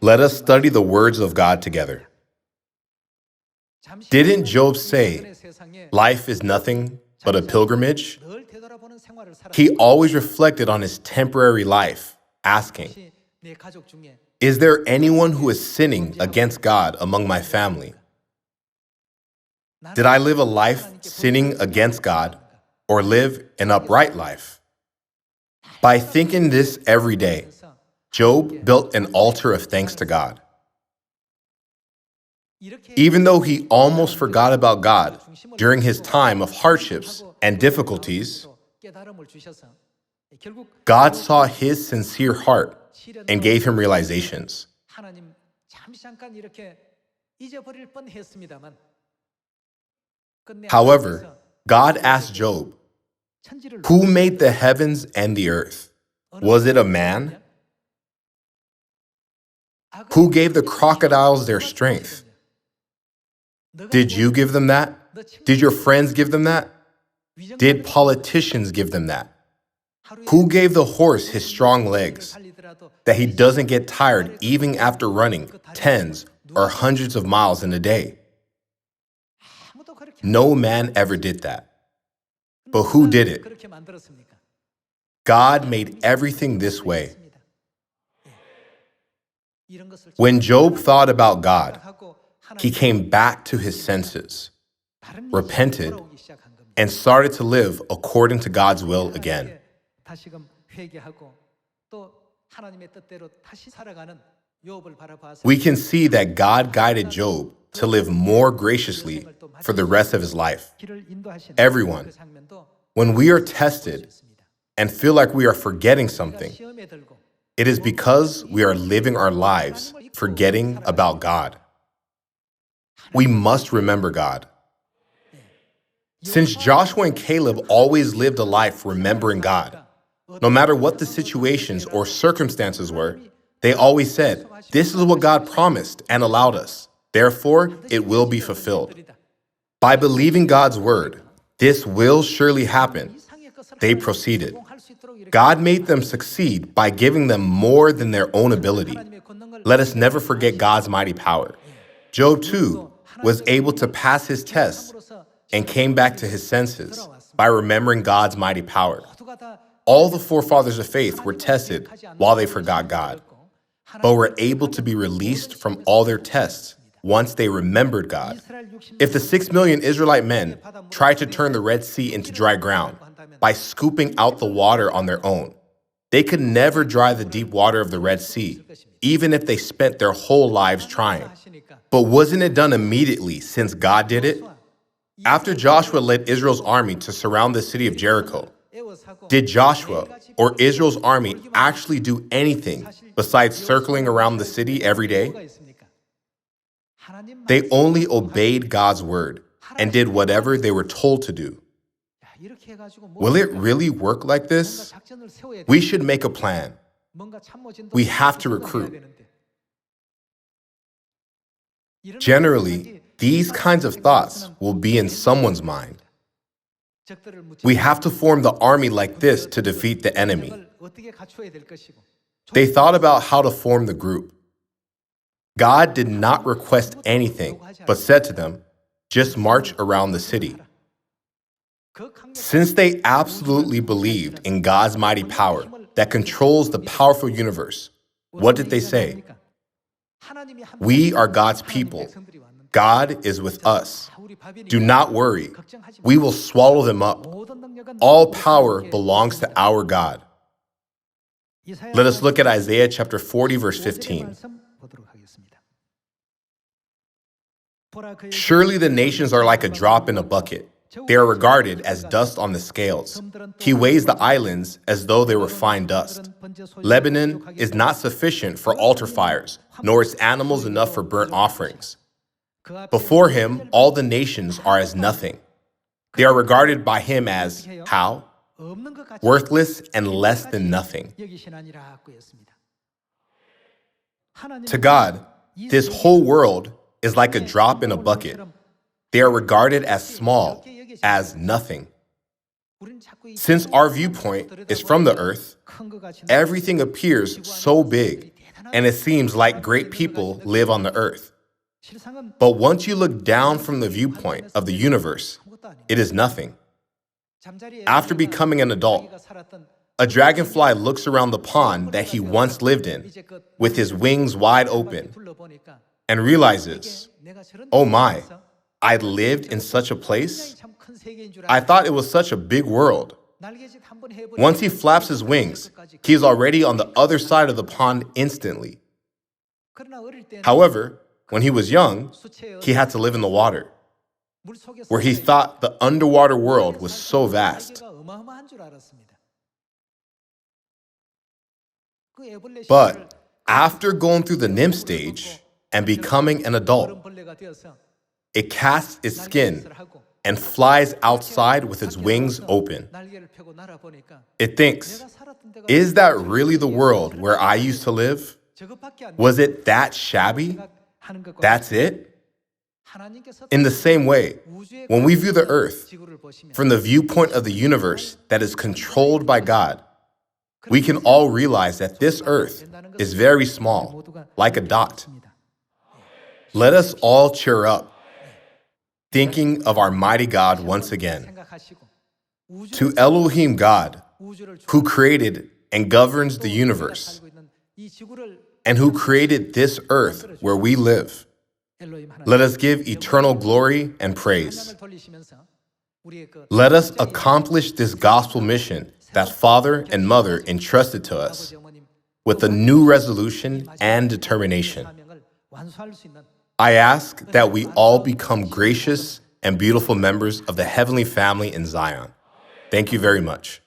Let us study the words of God together. Didn't Job say, life is nothing but a pilgrimage? He always reflected on his temporary life, asking, is there anyone who is sinning against God among my family? Did I live a life sinning against God or live an upright life? By thinking this every day, Job built an altar of thanks to God. Even though he almost forgot about God during his time of hardships and difficulties, God saw his sincere heart and gave him realizations. However, God asked Job, who made the heavens and the earth? Was it a man? Who gave the crocodiles their strength? Did you give them that? Did your friends give them that? Did politicians give them that? Who gave the horse his strong legs, that he doesn't get tired even after running tens or hundreds of miles in a day? No man ever did that. But who did it? God made everything this way. When Job thought about God, he came back to his senses, repented, and started to live according to God's will again. We can see that God guided Job to live more graciously for the rest of his life. Everyone, when we are tested and feel like we are forgetting something, it is because we are living our lives forgetting about God. We must remember God. Since Joshua and Caleb always lived a life remembering God, no matter what the situations or circumstances were, they always said, this is what God promised and allowed us. Therefore, it will be fulfilled. By believing God's word, this will surely happen, they proceeded. God made them succeed by giving them more than their own ability. Let us never forget God's mighty power. Job, too, was able to pass his tests and came back to his senses by remembering God's mighty power. All the forefathers of faith were tested while they forgot God, but were able to be released from all their tests once they remembered God. If the 6 million Israelite men tried to turn the Red Sea into dry ground by scooping out the water on their own, they could never dry the deep water of the Red Sea, even if they spent their whole lives trying. But wasn't it done immediately since God did it? After Joshua led Israel's army to surround the city of Jericho, did Joshua or Israel's army actually do anything besides circling around the city every day? They only obeyed God's word and did whatever they were told to do. Will it really work like this? We should make a plan. We have to recruit. Generally, these kinds of thoughts will be in someone's mind. We have to form the army like this to defeat the enemy. They thought about how to form the group. God did not request anything, but said to them, just march around the city. Since they absolutely believed in God's mighty power that controls the powerful universe, what did they say? We are God's people. God is with us. Do not worry. We will swallow them up. All power belongs to our God. Let us look at Isaiah chapter 40, verse 15. Surely the nations are like a drop in a bucket. They are regarded as dust on the scales. He weighs the islands as though they were fine dust. Lebanon is not sufficient for altar fires, nor its animals enough for burnt offerings. Before him, all the nations are as nothing. They are regarded by him as, how? Worthless and less than nothing. To God, this whole world is like a drop in a bucket. They are regarded as small, as nothing. Since our viewpoint is from the earth, everything appears so big and it seems like great people live on the earth. But once you look down from the viewpoint of the universe, it is nothing. After becoming an adult, a dragonfly looks around the pond that he once lived in with his wings wide open and realizes, oh my, I lived in such a place? I thought it was such a big world. Once he flaps his wings, he is already on the other side of the pond instantly. However, when he was young, he had to live in the water, where he thought the underwater world was so vast. But after going through the nymph stage and becoming an adult, it casts its skin and flies outside with its wings open. It thinks, is that really the world where I used to live? Was it that shabby? That's it? In the same way, when we view the earth from the viewpoint of the universe that is controlled by God, we can all realize that this earth is very small, like a dot. Let us all cheer up, thinking of our mighty God once again. To Elohim God, who created and governs the universe, and who created this earth where we live, let us give eternal glory and praise. Let us accomplish this gospel mission that Father and Mother entrusted to us with a new resolution and determination. I ask that we all become gracious and beautiful members of the heavenly family in Zion. Thank you very much.